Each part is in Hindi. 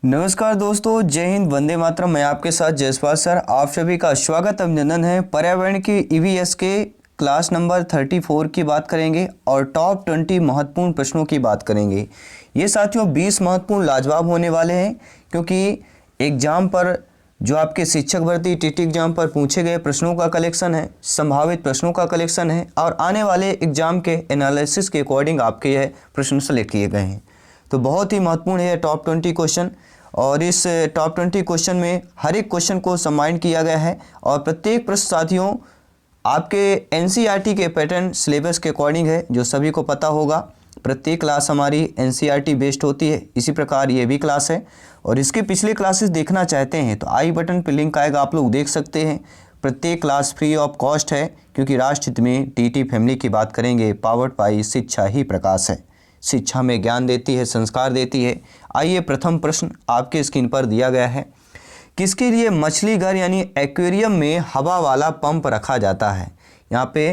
नमस्कार दोस्तों, जय हिंद, वंदे मातरम। मैं आपके साथ जयसवाल सर। आप सभी का स्वागत अभिनंदन है। पर्यावरण की ईवीएस के क्लास नंबर 34 की बात करेंगे और टॉप 20 महत्वपूर्ण प्रश्नों की बात करेंगे। ये साथियों 20 महत्वपूर्ण लाजवाब होने वाले हैं, क्योंकि एग्जाम पर जो आपके शिक्षक भर्ती टीटी एग्जाम पर पूछे गए प्रश्नों का कलेक्शन है, संभावित प्रश्नों का कलेक्शन है और आने वाले एग्जाम के एनालिसिस के अकॉर्डिंग आपके यह प्रश्न सेलेक्ट किए गए हैं। तो बहुत ही महत्वपूर्ण है टॉप 20 क्वेश्चन। और इस टॉप 20 क्वेश्चन में हर एक क्वेश्चन को सम्मानित किया गया है और प्रत्येक प्रश्न साथियों आपके एनसीईआरटी के पैटर्न सिलेबस के अकॉर्डिंग है, जो सभी को पता होगा। प्रत्येक क्लास हमारी एनसीईआरटी बेस्ड होती है, इसी प्रकार ये भी क्लास है। और इसके पिछले क्लासेस देखना चाहते हैं तो आई बटन पर लिंक आएगा, आप लोग देख सकते हैं। प्रत्येक क्लास फ्री ऑफ कॉस्ट है, क्योंकि राष्ट्र हित में टीटी फैमिली की बात करेंगे। पावर्ड बाय शिक्षा ही प्रकाश है। शिक्षा में ज्ञान देती है, संस्कार देती है। आइए, प्रथम प्रश्न आपके स्क्रीन पर दिया गया है। किसके लिए मछली घर यानी एक्वेरियम में हवा वाला पंप रखा जाता है? यहाँ पे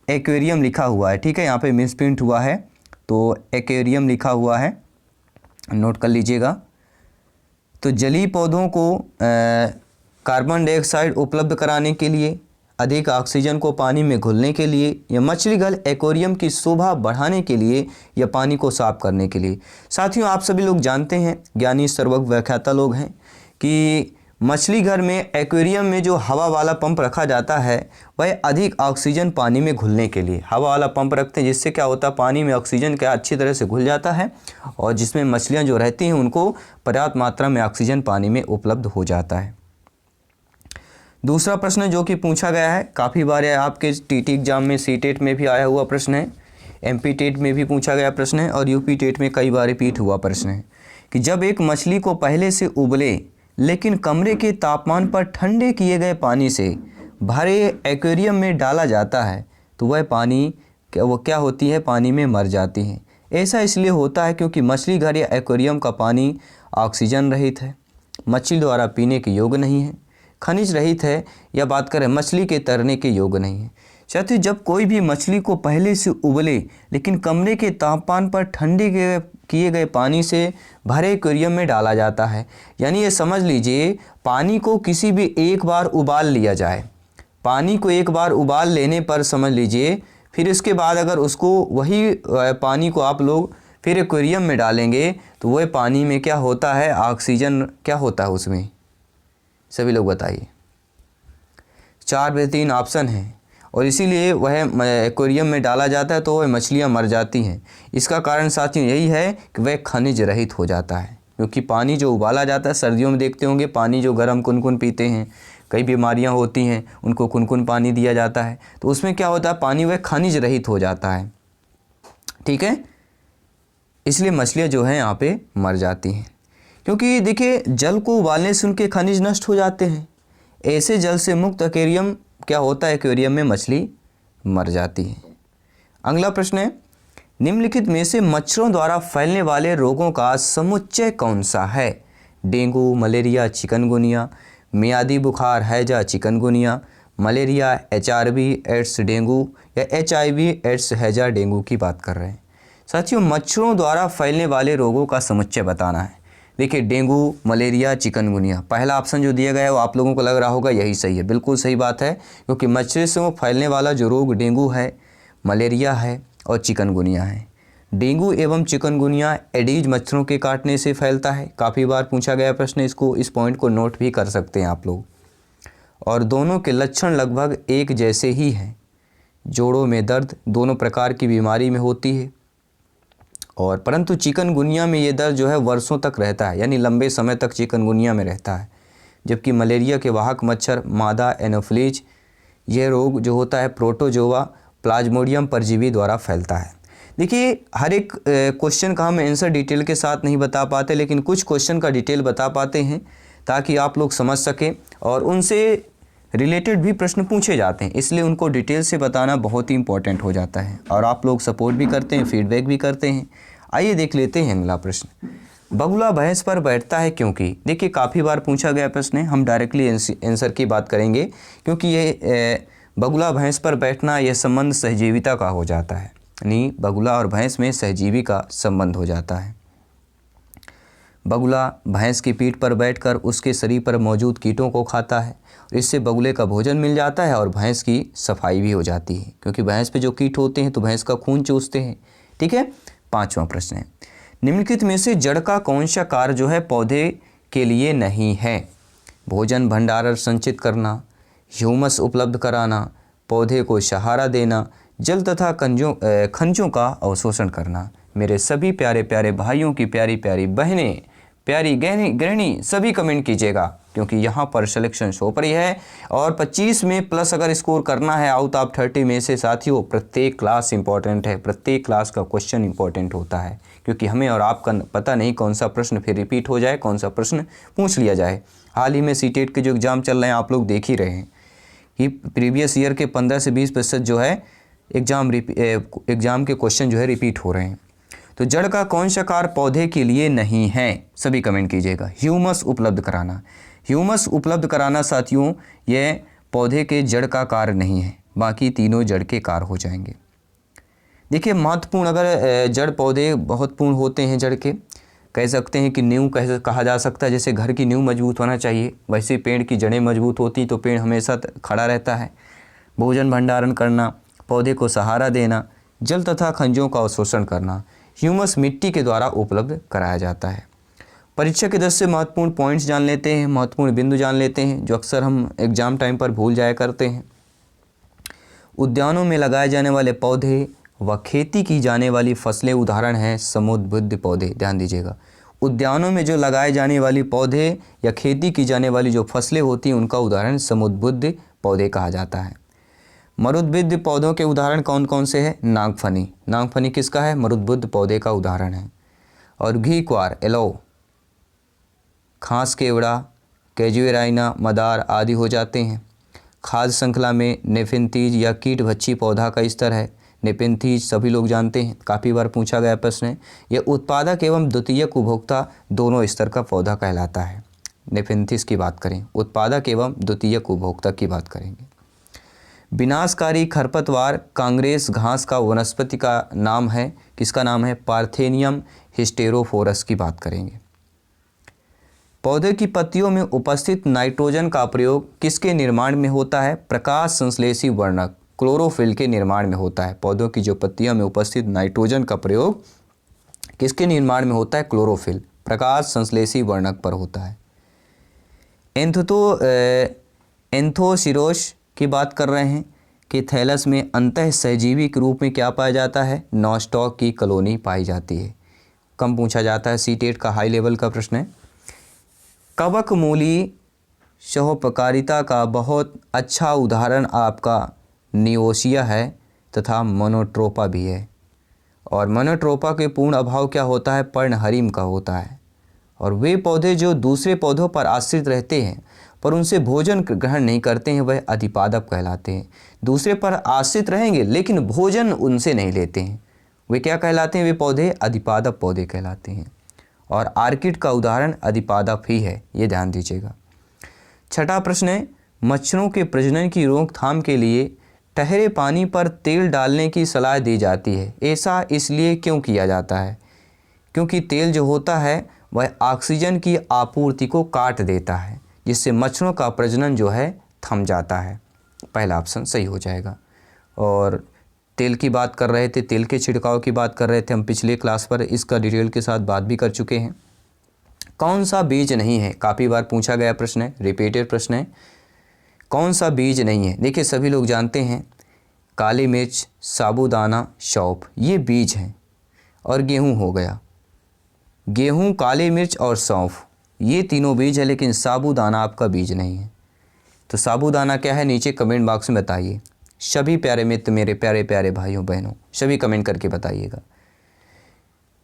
एक्वेरियम लिखा हुआ है, ठीक है, यहाँ पे मिसप्रिंट हुआ है, तो एक्वेरियम लिखा हुआ है, नोट कर लीजिएगा। तो जलीय पौधों को कार्बन डाइऑक्साइड उपलब्ध कराने के लिए, अधिक ऑक्सीजन को पानी में घुलने के लिए, या मछली घर एक्वेरियम की शोभा बढ़ाने के लिए, या पानी को साफ करने के लिए। साथियों, आप सभी लोग जानते हैं, ज्ञानी सर्वज्ञ व्याख्याता लोग हैं, कि मछली घर में एक्वेरियम में जो हवा वाला पंप रखा जाता है वह अधिक ऑक्सीजन पानी में घुलने के लिए हवा वाला पंप रखते हैं, जिससे क्या होता है, पानी में ऑक्सीजन क्या अच्छी तरह से घुल जाता है और जिसमें मछलियाँ जो रहती हैं उनको पर्याप्त मात्रा में ऑक्सीजन पानी में उपलब्ध हो जाता है। दूसरा प्रश्न जो कि पूछा गया है, काफ़ी बार आपके टीटी एग्जाम में, सीटेट में भी आया हुआ प्रश्न है, एमपी टेट में भी पूछा गया प्रश्न है और यूपी टेट में कई बार रिपीट हुआ प्रश्न है कि जब एक मछली को पहले से उबले लेकिन कमरे के तापमान पर ठंडे किए गए पानी से भरे एक्वेरियम में डाला जाता है तो वह पानी वो क्या होती है, पानी में मर जाती है। ऐसा इसलिए होता है क्योंकि मछली घर या एक्वेरियम का पानी ऑक्सीजन रहित है, मछली द्वारा पीने के योग्य नहीं है, खनिज रहित है, या बात करें मछली के तैरने के योग्य नहीं है। साथियों, जब कोई भी मछली को पहले से उबले लेकिन कमरे के तापमान पर ठंडे किए गए पानी से भरे एक्वेरियम में डाला जाता है, यानी ये समझ लीजिए पानी को किसी भी एक बार उबाल लिया जाए, पानी को एक बार उबाल लेने पर समझ लीजिए फिर इसके बाद अगर उसको वही पानी को आप लोग फिर एक्वेरियम में डालेंगे तो वह पानी में क्या होता है, ऑक्सीजन क्या होता है उसमें, सभी लोग बताइए। 4 में 3 ऑप्शन है और इसीलिए वह एक्वेरियम में डाला जाता है तो वह मछलियां मर जाती हैं। इसका कारण साथियों यही है कि वह खनिज रहित हो जाता है, क्योंकि पानी जो उबाला जाता है, सर्दियों में देखते होंगे पानी जो गर्म कुनकुन पीते हैं, कई बीमारियां होती हैं उनको कुनकुन पानी दिया जाता है, तो उसमें क्या होता है, पानी वह खनिज रहित हो जाता है, ठीक है। इसलिए मछलियाँ जो हैं यहाँ पे मर जाती हैं, क्योंकि देखिए जल को उबालने से उनके खनिज नष्ट हो जाते हैं। ऐसे जल से मुक्त एक्वेरियम क्या होता है, एक्वेरियम में मछली मर जाती है। अगला प्रश्न है, निम्नलिखित में से मच्छरों द्वारा फैलने वाले रोगों का समुच्चय कौन सा है? डेंगू, मलेरिया, चिकनगुनिया, मियादी बुखार, हैजा, chikungunya, malaria, HIV AIDS dengue, या एचआईवी एड्स हैजा डेंगू की बात कर रहे हैं। साथियों, मच्छरों द्वारा फैलने वाले रोगों का समुच्चय बताना है। देखिए डेंगू, मलेरिया, चिकनगुनिया, पहला ऑप्शन जो दिया गया है वो आप लोगों को लग रहा होगा यही सही है। बिल्कुल सही बात है, क्योंकि मच्छर से फैलने वाला जो रोग डेंगू है, मलेरिया है और चिकनगुनिया है। डेंगू एवं चिकनगुनिया एडीज मच्छरों के काटने से फैलता है। काफ़ी बार पूछा गया प्रश्न, इसको इस पॉइंट को नोट भी कर सकते हैं आप लोग। और दोनों के लक्षण लगभग एक जैसे ही हैं। जोड़ों में दर्द दोनों प्रकार की बीमारी में होती है, और परंतु चिकनगुनिया में ये दर्द जो है वर्षों तक रहता है, यानी लंबे समय तक चिकनगुनिया में रहता है। जबकि मलेरिया के वाहक मच्छर मादा एनोफिलीज, यह रोग जो होता है प्रोटोजोआ प्लाज्मोडियम परजीवी द्वारा फैलता है। देखिए हर एक क्वेश्चन का हम आंसर डिटेल के साथ नहीं बता पाते, लेकिन कुछ क्वेश्चन का डिटेल बता पाते हैं ताकि आप लोग समझ सकें, और उनसे रिलेटेड भी प्रश्न पूछे जाते हैं, इसलिए उनको डिटेल से बताना बहुत ही इंपॉर्टेंट हो जाता है। और आप लोग सपोर्ट भी करते हैं, फीडबैक भी करते हैं। आइए देख लेते हैं अगला प्रश्न, बगुला भैंस पर बैठता है क्योंकि? देखिए काफ़ी बार पूछा गया प्रश्न है, हम डायरेक्टली आंसर की बात करेंगे, क्योंकि ये बगुला भैंस पर बैठना यह संबंध सहजीविता का हो जाता है, यानी बगुला और भैंस में सहजीवी का संबंध हो जाता है। बगुला भैंस की पीठ पर बैठकर उसके शरीर पर मौजूद कीटों को खाता है। इससे बगुले का भोजन मिल जाता है और भैंस की सफाई भी हो जाती है, क्योंकि भैंस पे जो कीट होते हैं तो भैंस का खून चूसते हैं। ठीक है। 5वां प्रश्न है, निम्नलिखित में से जड़ का कौन सा कार्य जो है पौधे के लिए नहीं है? भोजन भंडारण संचित करना, ह्यूमस उपलब्ध कराना, पौधे को सहारा देना, जल तथा खनिजों का अवशोषण करना। मेरे सभी प्यारे प्यारे भाइयों की प्यारी प्यारी बहनें, प्यारी गृहिणी सभी कमेंट कीजिएगा, क्योंकि यहाँ पर सिलेक्शन शो पर ही है और 25 में प्लस अगर स्कोर करना है आउट ऑफ 30 में से साथियों, प्रत्येक क्लास इंपॉर्टेंट है, प्रत्येक क्लास का क्वेश्चन इंपॉर्टेंट होता है, क्योंकि हमें और आपका पता नहीं कौन सा प्रश्न फिर रिपीट हो जाए, कौन सा प्रश्न पूछ लिया जाए। हाल ही में सीटेट के जो एग्ज़ाम चल रहे हैं आप लोग देख ही रहे हैं कि प्रीवियस ईयर के 15 से 20% जो है एग्ज़ाम के क्वेश्चन जो है रिपीट हो रहे हैं। तो जड़ का कौन सा कार्य पौधे के लिए नहीं है? सभी कमेंट कीजिएगा। ह्यूमस उपलब्ध कराना। ह्यूमस उपलब्ध कराना साथियों यह पौधे के जड़ का कार्य नहीं है, बाकी तीनों जड़ के कार्य हो जाएंगे। देखिए महत्वपूर्ण, अगर जड़ पौधे बहुत पूर्ण होते हैं जड़ के, कह सकते हैं कि नींव कहा जा सकता है। जैसे घर की नींव मजबूत होना चाहिए, वैसे पेड़ की जड़ें मजबूत होती तो पेड़ हमेशा खड़ा रहता है। भोजन भंडारण करना, पौधे को सहारा देना, जल तथा खनिजों का अवशोषण करना, ह्यूमस मिट्टी के द्वारा उपलब्ध कराया जाता है। परीक्षा के 10 से महत्वपूर्ण पॉइंट्स जान लेते हैं, महत्वपूर्ण बिंदु जान लेते हैं जो अक्सर हम एग्जाम टाइम पर भूल जाया करते हैं। उद्यानों में लगाए जाने वाले पौधे व खेती की जाने वाली फसलें उदाहरण हैं समुद्रबुद्ध पौधे। ध्यान दीजिएगा, उद्यानों में जो लगाए जाने वाली पौधे या खेती की जाने वाली जो फसलें होती हैं उनका उदाहरण समुद्रबुद्ध पौधे कहा जाता है। मरुद्भिद पौधों के उदाहरण कौन कौन से हैं? नागफनी। नागफनी किसका है? मरुद्भिद पौधे का उदाहरण है। और घीक्वार, एलो, खास केवड़ा, कैजुएराइना, मदार आदि हो जाते हैं। खाद्य श्रृंखला में नेफेंथीज या कीट भक्षी पौधा का स्तर है। नेपेंथीज सभी लोग जानते हैं, काफ़ी बार पूछा गया प्रश्न है। यह उत्पादक एवं द्वितीयक उपभोक्ता दोनों स्तर का पौधा कहलाता है। नेफेंथीज की बात करें, उत्पादक एवं द्वितीयक उपभोक्ता की बात करेंगे। विनाशकारी खरपतवार कांग्रेस घास का वनस्पति का नाम है, किसका नाम है? पार्थेनियम हिस्टेरोफोरस की बात करेंगे। पौधे की पत्तियों में उपस्थित नाइट्रोजन का प्रयोग किसके निर्माण में होता है? प्रकाश संश्लेषी वर्णक क्लोरोफिल के निर्माण में होता है। पौधों की जो पत्तियों में उपस्थित नाइट्रोजन का प्रयोग किसके निर्माण में होता है? क्लोरोफिल, प्रकाश संश्लेषी वर्णक पर होता है। एंथोसिरोस की बात कर रहे हैं कि थैलस में अंतः सहजीवी के रूप में क्या पाया जाता है? नॉस्टॉक की कॉलोनी पाई जाती है। कम पूछा जाता है, सीटेट का हाई लेवल का प्रश्न है। कवक मूली सहोपकारिता का बहुत अच्छा उदाहरण आपका नियोसिया है तथा मोनोट्रोपा भी है। और मोनोट्रोपा के पूर्ण अभाव क्या होता है? पर्णहरिम का होता है। और वे पौधे जो दूसरे पौधों पर आश्रित रहते हैं पर उनसे भोजन ग्रहण नहीं करते हैं, वह अधिपादप कहलाते हैं। दूसरे पर आश्रित रहेंगे लेकिन भोजन उनसे नहीं लेते हैं, वे क्या कहलाते हैं? वे पौधे अधिपादप पौधे कहलाते हैं। और आर्किड का उदाहरण अधिपादप ही है, ये ध्यान दीजिएगा। छठा प्रश्न है, मच्छरों के प्रजनन की रोकथाम के लिए ठहरे पानी पर तेल डालने की सलाह दी जाती है। ऐसा इसलिए क्यों किया जाता है? क्योंकि तेल जो होता है वह ऑक्सीजन की आपूर्ति को काट देता है, जिससे मच्छरों का प्रजनन जो है थम जाता है। पहला ऑप्शन सही हो जाएगा। और तेल की बात कर रहे थे, तेल के छिड़काव की बात कर रहे थे हम पिछले क्लास पर, इसका डिटेल के साथ बात भी कर चुके हैं। कौन सा बीज नहीं है? काफ़ी बार पूछा गया प्रश्न है, रिपीटेड प्रश्न है। कौन सा बीज नहीं है? देखिए सभी लोग जानते हैं काली मिर्च, साबूदाना, सौंफ ये बीज हैं। और गेहूँ हो गया, गेहूँ, काली मिर्च और सौंफ ये तीनों बीज है, लेकिन साबूदाना आपका बीज नहीं है। तो साबूदाना क्या है? नीचे कमेंट बॉक्स में बताइए। सभी प्यारे मित्र, मेरे प्यारे प्यारे भाइयों बहनों, सभी कमेंट करके बताइएगा।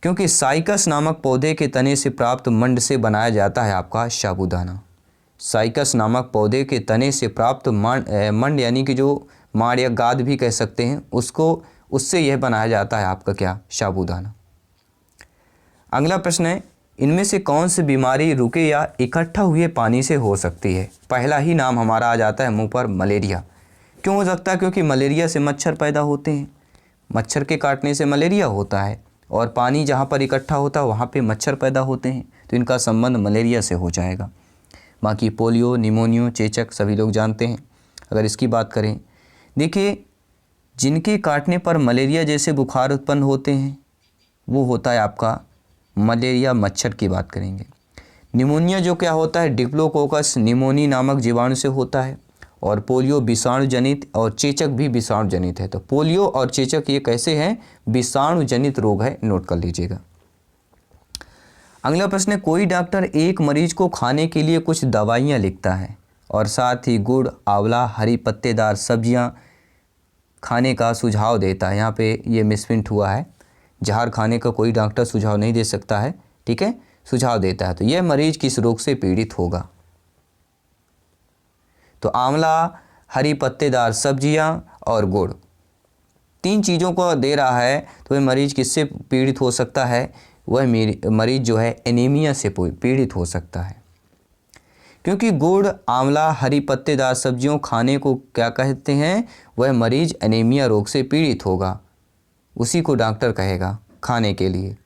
क्योंकि साइकस नामक पौधे के तने से प्राप्त मंड से बनाया जाता है आपका साबूदाना। साइकस नामक पौधे के तने से प्राप्त मंड यानी कि जो माड़ या गाद भी कह सकते हैं, उससे यह बनाया जाता है आपका क्या? साबूदाना। अगला प्रश्न है, इनमें से कौन सी बीमारी रुके या इकट्ठा हुए पानी से हो सकती है? पहला ही नाम हमारा आ जाता है मुंह पर, मलेरिया। क्यों हो सकता है? क्योंकि मलेरिया से मच्छर पैदा होते हैं, मच्छर के काटने से मलेरिया होता है, और पानी जहाँ पर इकट्ठा होता है वहाँ पे मच्छर पैदा होते हैं। तो इनका संबंध मलेरिया से हो जाएगा। बाकी पोलियो, निमोनियो, चेचक सभी लोग जानते हैं। अगर इसकी बात करें, देखिए जिनके काटने पर मलेरिया जैसे बुखार उत्पन्न होते हैं वो होता है आपका मलेरिया मच्छर की बात करेंगे। निमोनिया जो क्या होता है, डिप्लोकोकस निमोनी नामक जीवाणु से होता है। और पोलियो विषाणु जनित और चेचक भी विषाणु जनित है। तो पोलियो और चेचक ये कैसे हैं, विषाणु जनित रोग है, नोट कर लीजिएगा। अगला प्रश्न है, कोई डॉक्टर एक मरीज को खाने के लिए कुछ दवाइयाँ लिखता है और साथ ही गुड़, आंवला, हरी पत्तेदार सब्जियाँ खाने का सुझाव देता है। यहाँ पे ये मिसप्रिंट हुआ है, जहर खाने का कोई डॉक्टर सुझाव नहीं दे सकता है, ठीक है, सुझाव देता है। तो यह मरीज किस रोग से पीड़ित होगा, तो आंवला, हरी पत्तेदार सब्जियां और गुड़, तीन चीज़ों को दे रहा है। तो वह मरीज किससे पीड़ित हो सकता है, वह मरीज जो है एनीमिया से पीड़ित हो सकता है। क्योंकि गुड़, आंवला, हरी पत्तेदार सब्जियों खाने को क्या कहते हैं, वह मरीज एनीमिया रोग से पीड़ित होगा, उसी को डॉक्टर कहेगा खाने के लिए।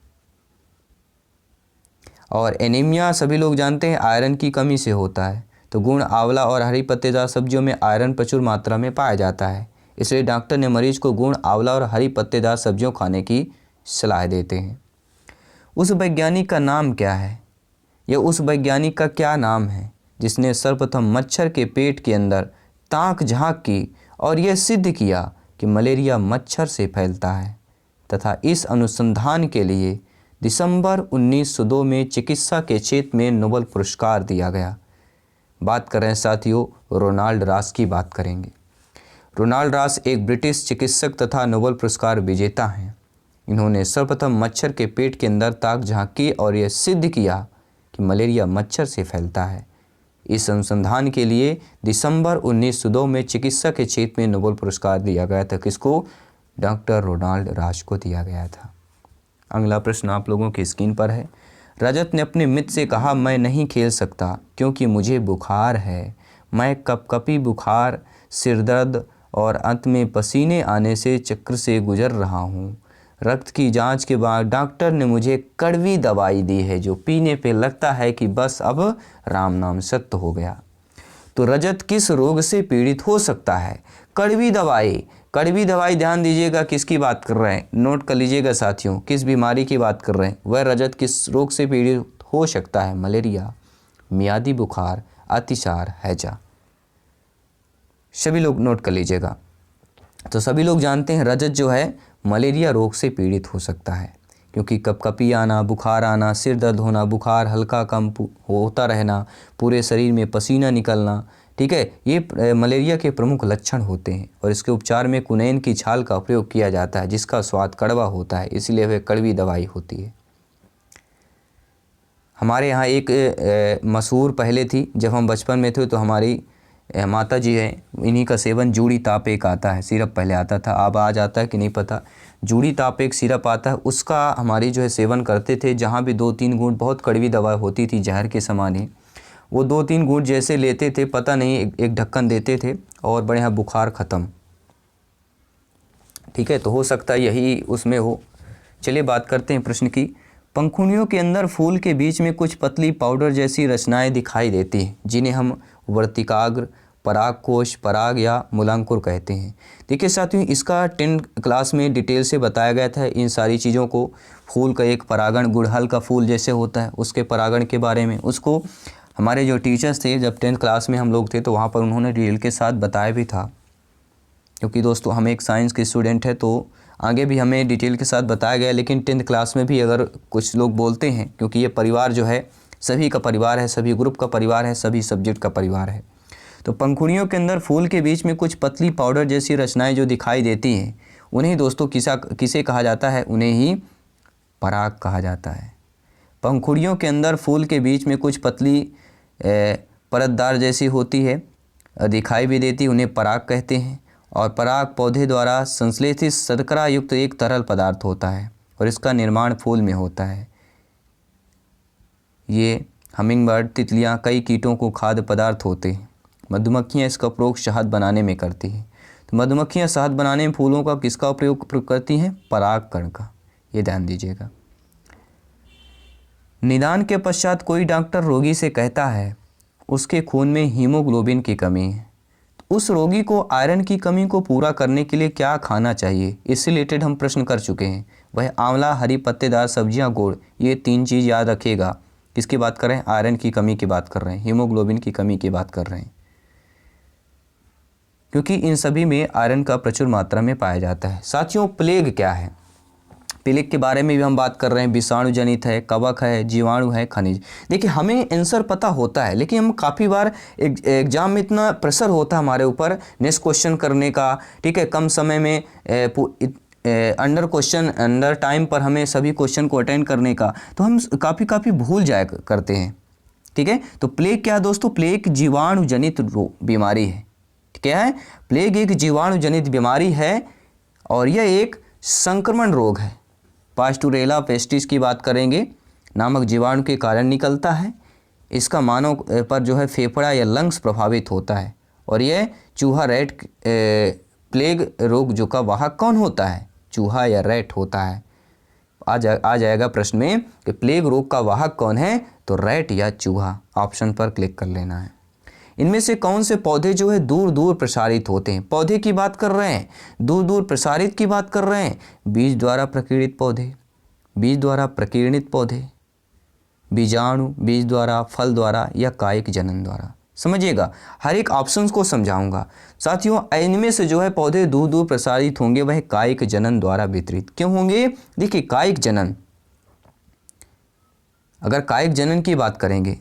और एनीमिया सभी लोग जानते हैं आयरन की कमी से होता है। तो गुड़, आंवला और हरी पत्तेदार सब्जियों में आयरन प्रचुर मात्रा में पाया जाता है, इसलिए डॉक्टर ने मरीज को गुड़, आंवला और हरी पत्तेदार सब्जियों खाने की सलाह देते हैं। उस वैज्ञानिक का नाम क्या है, या उस वैज्ञानिक का क्या नाम है जिसने सर्वप्रथम मच्छर के पेट के अंदर ताक झांक की और यह सिद्ध किया कि मलेरिया मच्छर से फैलता है, तथा इस अनुसंधान के लिए दिसंबर 1902 में चिकित्सा के क्षेत्र में नोबेल पुरस्कार दिया गया। बात कर रहे हैं साथियों, रोनाल्ड रॉस की बात करेंगे। रोनाल्ड रॉस एक ब्रिटिश चिकित्सक तथा नोबेल पुरस्कार विजेता हैं। इन्होंने सर्वप्रथम मच्छर के पेट के अंदर ताक झांकी और यह सिद्ध किया कि मलेरिया मच्छर से फैलता है। इस अनुसंधान के लिए दिसंबर 1902 में चिकित्सा के क्षेत्र में नोबेल पुरस्कार दिया गया था। किसको, डॉक्टर रोनाल्ड रॉस को दिया गया था। अगला प्रश्न आप लोगों की स्क्रीन पर है। रजत ने अपने मित्र से कहा, मैं नहीं खेल सकता क्योंकि मुझे बुखार है। मैं कपकपी बुखार, सिरदर्द और अंत में पसीने आने से चक्कर से गुजर रहा हूँ। रक्त की जांच के बाद डॉक्टर ने मुझे कड़वी दवाई दी है, जो पीने पे लगता है कि बस अब राम नाम सत्य हो गया। तो रजत किस रोग से पीड़ित हो सकता है, कड़वी दवाई। कड़वी दवाई ध्यान दीजिएगा किसकी बात कर रहे हैं, नोट कर लीजिएगा साथियों, किस बीमारी की बात कर रहे हैं। वह रजत किस रोग से पीड़ित हो सकता है, मलेरिया, मियादी बुखार, अतिसार, हैजा। सभी लोग नोट कर लीजिएगा। तो सभी लोग जानते हैं रजत जो है मलेरिया रोग से पीड़ित हो सकता है, क्योंकि कपकपी आना, बुखार आना, सिर दर्द होना, बुखार हल्का कम होता रहना, पूरे शरीर में पसीना निकलना, ठीक है, ये मलेरिया के प्रमुख लक्षण होते हैं। और इसके उपचार में कुनैन की छाल का प्रयोग किया जाता है, जिसका स्वाद कड़वा होता है, इसलिए वह कड़वी दवाई होती है। हमारे यहाँ एक मशहूर पहले थी, जब हम बचपन में थे तो हमारी माता जी हैं, इन्हीं का सेवन जूड़ी ताप एक आता है, सिरप पहले आता था, अब आ जाता है कि नहीं पता। जूड़ी ताप एक सिरप आता है, उसका हमारी जो है सेवन करते थे। जहाँ भी 2-3 घूंट, बहुत कड़वी दवा होती थी जहर के समान ही, वो 2-3 घूंट जैसे लेते थे, पता नहीं एक ढक्कन देते थे और बढ़िया बुखार ख़त्म। ठीक है, तो हो सकता है यही उसमें हो। चलिए बात करते हैं प्रश्न की। पंखुड़ियों के अंदर फूल के बीच में कुछ पतली पाउडर जैसी रचनाएं दिखाई देती हैं, जिन्हें हम वर्तिकाग्र, परागकोश, पराग या मूलांकुर कहते हैं। देखिए साथियों, इसका 10 क्लास में डिटेल से बताया गया था इन सारी चीज़ों को। फूल का एक परागण, गुड़हल का फूल जैसे होता है, उसके परागण के बारे में उसको हमारे जो टीचर्स थे, जब 10th क्लास में हम लोग थे तो वहाँ पर उन्होंने डिटेल के साथ बताया भी था। क्योंकि दोस्तों हम एक साइंस के स्टूडेंट हैं तो आगे भी हमें डिटेल के साथ बताया गया, लेकिन 10th क्लास में भी अगर कुछ लोग बोलते हैं, क्योंकि ये परिवार जो है सभी का परिवार है, सभी ग्रुप का परिवार है, सभी सब्जेक्ट का परिवार है। तो पंखुड़ियों के अंदर फूल के बीच में कुछ पतली पाउडर जैसी रचनाएं जो दिखाई देती हैं, उन्हें दोस्तों किसे कहा जाता है, उन्हें ही पराग कहा जाता है। पंखुड़ियों के अंदर फूल के बीच में कुछ पतली परतदार जैसी होती है, दिखाई भी देती, उन्हें पराग कहते हैं। और पराग पौधे द्वारा संश्लेषित शर्करा युक्त एक तरल पदार्थ होता है और इसका निर्माण फूल में होता है। ये हमिंगबर्ड, तितलियाँ, कई कीटों को खाद्य पदार्थ होते हैं। मधुमक्खियाँ इसका प्रयोग शहद बनाने में करती हैं। तो मधुमक्खियाँ शहद बनाने में फूलों का किसका प्रयोग करती हैं, पराग कण का, ये ध्यान दीजिएगा। निदान के पश्चात कोई डॉक्टर रोगी से कहता है उसके खून में हीमोग्लोबिन की कमी है, उस रोगी को आयरन की कमी को पूरा करने के लिए क्या खाना चाहिए? इससे रिलेटेड हम प्रश्न कर चुके हैं। वह आंवला, हरी पत्तेदार सब्जियां, गुड़, ये 3 चीज़ याद रखिएगा। किसकी बात कर रहे हैं? आयरन की कमी की बात कर रहे हैं, हीमोग्लोबिन की कमी की बात कर रहे हैं, क्योंकि इन सभी में आयरन का प्रचुर मात्रा में पाया जाता है। साथियों, प्लेग क्या है? प्लेग के बारे में भी हम बात कर रहे हैं। विषाणु जनित है, कवक है, जीवाणु है, खनिज। देखिए, हमें आंसर पता होता है, लेकिन हम काफ़ी बार एग्जाम में इतना प्रेशर होता है हमारे ऊपर नेक्स्ट क्वेश्चन करने का, ठीक है, कम समय में अंडर टाइम पर हमें सभी क्वेश्चन को अटेंड करने का, तो हम काफ़ी भूल जाया करते हैं, ठीक है। तो प्लेग क्या है दोस्तों? प्लेग जीवाणु जनित बीमारी है। क्या है? प्लेग एक जीवाणु जनित बीमारी है और यह एक संक्रमण रोग है। पास्टुरेला पेस्टिस की बात करेंगे, नामक जीवाणु के कारण निकलता है। इसका मानव पर जो है फेफड़ा या लंग्स प्रभावित होता है। और यह चूहा, रैट, प्लेग रोग जो का वाहक कौन होता है? चूहा या रैट होता है। आ जाएगा प्रश्न में कि प्लेग रोग का वाहक कौन है, तो रैट या चूहा। ऑप्शन पर क्लिक कर लेना है। इनमें से कौन से पौधे जो है दूर दूर प्रसारित होते हैं? पौधे की बात कर रहे हैं, दूर दूर प्रसारित की बात कर रहे हैं। बीज द्वारा प्रकीर्णित पौधे, बीज द्वारा प्रकीर्णित पौधे, बीजाणु, बीज द्वारा, फल द्वारा या कायिक जनन द्वारा। समझिएगा, हर एक ऑप्शंस को समझाऊंगा। साथियों, इनमें से जो है पौधे दूर दूर प्रसारित होंगे वह कायिक जनन द्वारा वितरित। क्यों होंगे? देखिए, कायिक जनन, अगर कायिक जनन की बात करेंगे,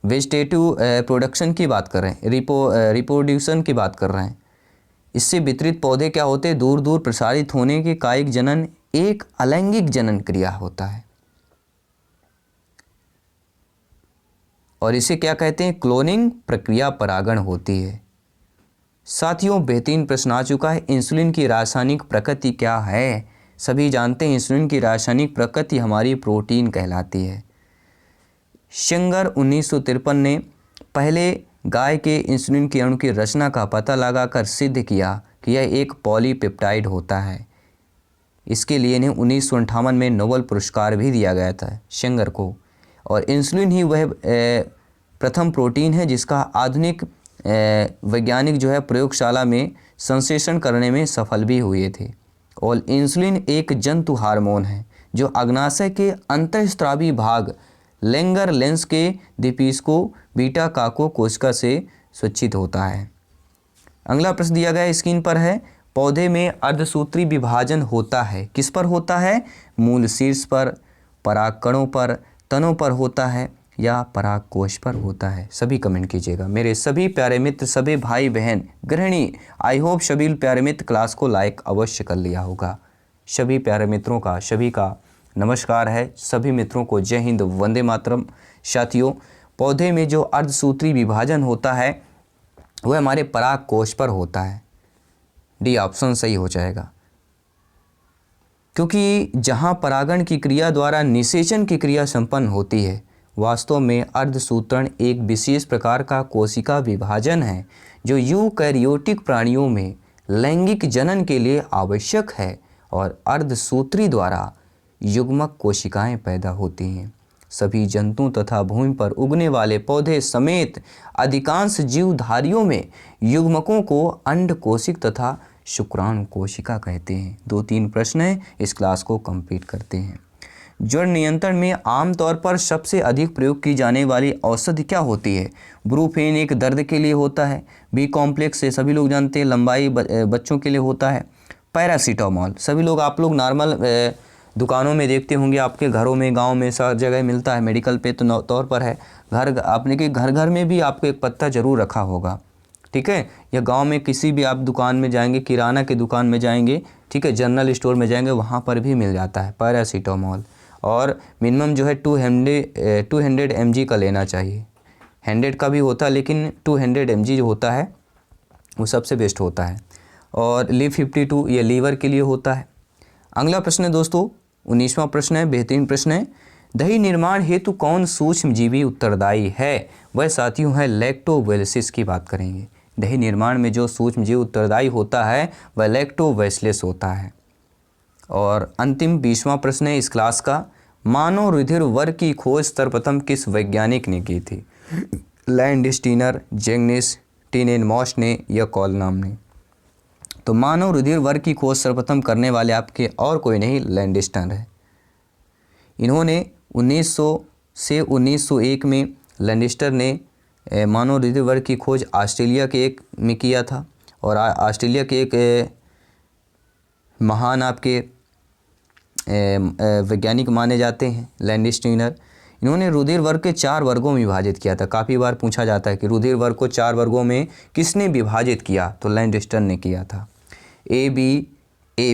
वेजिटेटिव प्रोडक्शन की बात कर रहे हैं, रिप्रोड्यूशन की बात कर रहे हैं, इससे वितरित पौधे क्या होते हैं? दूर दूर प्रसारित होने के कायिक जनन एक अलैंगिक जनन क्रिया होता है और इसे क्या कहते हैं? क्लोनिंग प्रक्रिया परागण होती है। साथियों, बेहतरीन प्रश्न आ चुका है। इंसुलिन की रासायनिक प्रकृति क्या है? सभी जानते हैं इंसुलिन की रासायनिक प्रकृति हमारी प्रोटीन कहलाती है। शेंगर 1953 ने पहले गाय के इंसुलिन के अणु की रचना का पता लगाकर सिद्ध किया कि यह एक पॉलीपेप्टाइड होता है। इसके लिए इन्हें 1958 में नोबेल पुरस्कार भी दिया गया था शेंगर को। और इंसुलिन ही वह प्रथम प्रोटीन है जिसका आधुनिक वैज्ञानिक जो है प्रयोगशाला में संश्लेषण करने में सफल भी हुए थे। और इंसुलिन एक जंतु हार्मोन है जो अग्नाशय के अंतःस्रावी भाग लेंगर लेंस के दीपिस्को बीटा काको कोशिका से स्वच्छित होता है। अगला प्रश्न दिया गया स्क्रीन पर है, पौधे में अर्धसूत्री विभाजन होता है। किस पर होता है? मूल शीर्ष पर, परागकणों पर, तनों पर होता है या परागकोश पर होता है? सभी कमेंट कीजिएगा। मेरे सभी प्यारे मित्र, सभी भाई बहन, गृहिणी, आई होप सभी प्यारे मित्र क्लास को लाइक अवश्य कर लिया होगा। सभी प्यारे मित्रों का, सभी का नमस्कार है। सभी मित्रों को जय हिंद, वंदे मातरम। साथियों, पौधे में जो अर्धसूत्री विभाजन होता है वह हमारे परागकोश पर होता है। डी ऑप्शन सही हो जाएगा, क्योंकि जहां परागण की क्रिया द्वारा निषेचन की क्रिया संपन्न होती है, वास्तव में अर्धसूत्रण एक विशेष प्रकार का कोशिका विभाजन है जो यूकैरियोटिक प्राणियों में लैंगिक जनन के लिए आवश्यक है और अर्धसूत्री द्वारा युग्मक कोशिकाएं पैदा होती हैं। सभी जंतुओं तथा भूमि पर उगने वाले पौधे समेत अधिकांश जीवधारियों में युग्मकों को अंड कोशिक तथा शुक्राणु कोशिका कहते हैं। 2-3 प्रश्न हैं, इस क्लास को कंप्लीट करते हैं। जड़ नियंत्रण में आमतौर पर सबसे अधिक प्रयोग की जाने वाली औषधि क्या होती है? ब्रूफेन एक दर्द के लिए होता है। बी कॉम्प्लेक्स से सभी लोग जानते हैं, लंबाई बच्चों के लिए होता है। पैरासीटामोल सभी लोग, आप लोग नॉर्मल दुकानों में देखते होंगे, आपके घरों में, गांव में सब जगह मिलता है। मेडिकल पे तो तौर पर है, घर आपने के घर में भी आपको एक पत्ता जरूर रखा होगा, ठीक है। या गांव में किसी भी आप दुकान में जाएंगे, किराना की दुकान में जाएंगे, ठीक है, जनरल स्टोर में जाएंगे, वहाँ पर भी मिल जाता है पैरासीटामोल। और मिनिमम जो है 200 mg का लेना चाहिए। 100 का भी होता है, लेकिन 200 mg जो होता है वो सबसे बेस्ट होता है। और लिव 52 ये लीवर के लिए होता है। अगला प्रश्न है दोस्तों, 19वां प्रश्न है, बेहतरीन प्रश्न है। दही निर्माण हेतु कौन सूक्ष्म जीवी उत्तरदायी है? वह साथियों है लैक्टोबैसिलस की बात करेंगे। दही निर्माण में जो सूक्ष्म जीव उत्तरदायी होता है वह लैक्टोबैसिलस होता है। और अंतिम 20वां प्रश्न है इस क्लास का, मानव रुधिर वर्ग की खोज सर्वप्रथम किस वैज्ञानिक ने की थी? लैंडस्टीनर, जेंगिस, टिनेमॉस ने या कॉलनाम ने? तो मानव रुधिर वर्ग की खोज सर्वप्रथम करने वाले आपके और कोई नहीं, लैंडस्टीनर है। इन्होंने 1900 से 1901 में लैंडस्टीनर ने मानव रुधिर वर्ग की खोज ऑस्ट्रेलिया के एक में किया था, और ऑस्ट्रेलिया के एक महान आपके वैज्ञानिक माने जाते हैं लैंडस्टीनर। इन्होंने रुधिर वर्ग के 4 वर्गों में विभाजित किया था। काफ़ी बार पूछा जाता है कि रुधिर वर्ग को 4 वर्गों में किसने विभाजित किया, तो लैंडस्टीनर ने किया था। ए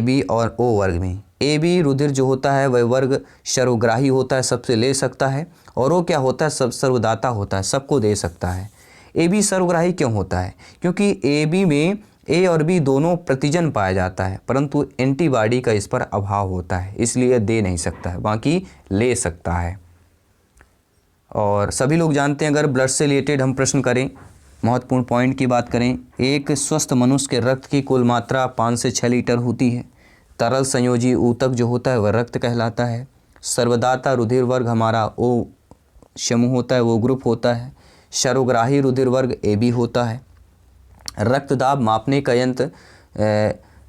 बी और ओ वर्ग में। ए बी रुधिर जो होता है वह वर्ग सर्वग्राही होता है, सबसे ले सकता है, और ओ क्या होता है, सब सर्वदाता होता है, सबको दे सकता है। ए बी सर्वग्राही क्यों होता है? क्योंकि ए बी में ए और बी दोनों प्रतिजन पाया जाता है, परंतु एंटीबॉडी का इस पर अभाव होता है, इसलिए दे नहीं सकता है, बाकी ले सकता है। और सभी लोग जानते हैं, अगर ब्लड से रिलेटेड हम प्रश्न करें, महत्वपूर्ण पॉइंट की बात करें, एक स्वस्थ मनुष्य के रक्त की कुल मात्रा 5 से 6 लीटर होती है। तरल संयोजी ऊतक जो होता है वह रक्त कहलाता है। सर्वदाता रुधिर वर्ग हमारा ओ समूह होता है, वो ग्रुप होता है। सर्वग्राही रुधिर वर्ग ए बी होता है। रक्तदाब मापने का यंत्र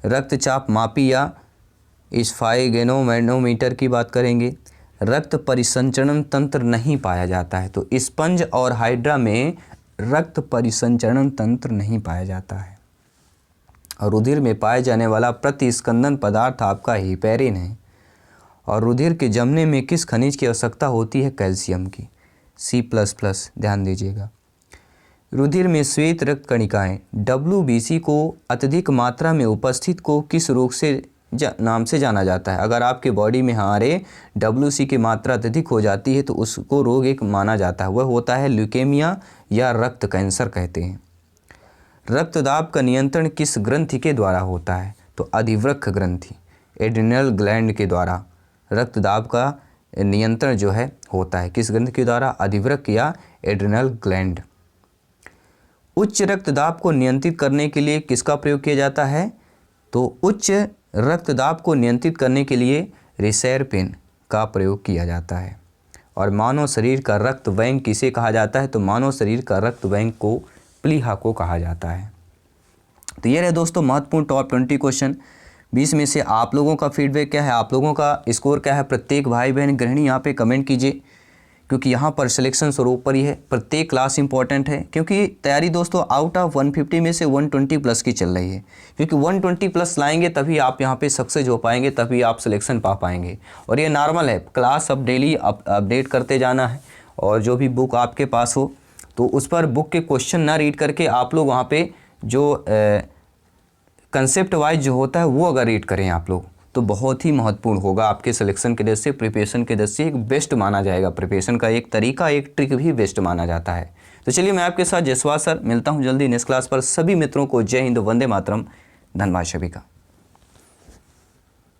रक्तचाप मापी या स्फाइगेनोमैनोमीटर की बात करेंगे। रक्त परिसंचरण तंत्र नहीं पाया जाता है, तो स्पंज और हाइड्रा में रक्त परिसंचरण तंत्र नहीं पाया जाता है। और रुधिर में पाए जाने वाला प्रतिस्कंदन पदार्थ आपका हिपेरिन है। और रुधिर के जमने में किस खनिज की आवश्यकता होती है? कैल्शियम की, C++, ध्यान दीजिएगा। रुधिर में श्वेत रक्त कणिकाएं WBC को अत्यधिक मात्रा में उपस्थित को किस रोग से नाम से जाना जाता है? अगर आपके बॉडी में हमारे WBC की मात्रा अत्यधिक हो जाती है तो उसको रोग एक माना जाता है, वह होता है ल्यूकेमिया या रक्त कैंसर कहते हैं। रक्तदाब का नियंत्रण किस ग्रंथि के द्वारा होता है? तो अधिवृक्क ग्रंथि, एड्रिनल ग्लैंड के द्वारा रक्तदाब का नियंत्रण जो है होता है। किस ग्रंथि के द्वारा? अधिवृक्क या एड्रिनल ग्लैंड। उच्च रक्तदाब को नियंत्रित करने के लिए किसका प्रयोग किया जाता है? तो उच्च रक्तदाब को नियंत्रित करने के लिए रिसेरपिन का प्रयोग किया जाता है। और मानव शरीर का रक्त बैंक किसे कहा जाता है? तो मानव शरीर का रक्त बैंक को प्लीहा को कहा जाता है। तो ये रहे दोस्तों महत्वपूर्ण टॉप 20 क्वेश्चन। 20 में से आप लोगों का फीडबैक क्या है, आप लोगों का स्कोर क्या है? प्रत्येक भाई बहन गृहिणी यहाँ पे कमेंट कीजिए, क्योंकि यहाँ पर सिलेक्शन सर्वोपरि है। प्रत्येक क्लास इंपॉर्टेंट है, क्योंकि तैयारी दोस्तों आउट ऑफ 150 में से 120 प्लस की चल रही है, क्योंकि 120 प्लस लाएंगे तभी आप यहाँ पे सक्सेस हो पाएंगे, तभी आप सिलेक्शन पा पाएंगे। और ये नॉर्मल है, क्लास अब डेली अपडेट करते जाना है। और जो भी बुक आपके पास हो तो उस पर बुक के क्वेश्चन ना रीड करके आप लोग वहाँ पे जो कंसेप्ट वाइज जो होता है वो अगर रीड करें आप लोग, तो बहुत ही महत्वपूर्ण होगा आपके सिलेक्शन के दृष्टि से, प्रिपरेशन के दृष्टि से एक बेस्ट माना जाएगा। प्रिपरेशन का एक तरीका, एक ट्रिक भी बेस्ट माना जाता है। तो चलिए मैं आपके साथ जयसवाल सर मिलता हूँ जल्दी नेक्स्ट क्लास पर। सभी मित्रों को जय हिंद, वंदे मातरम, धन्यवाद सभी का।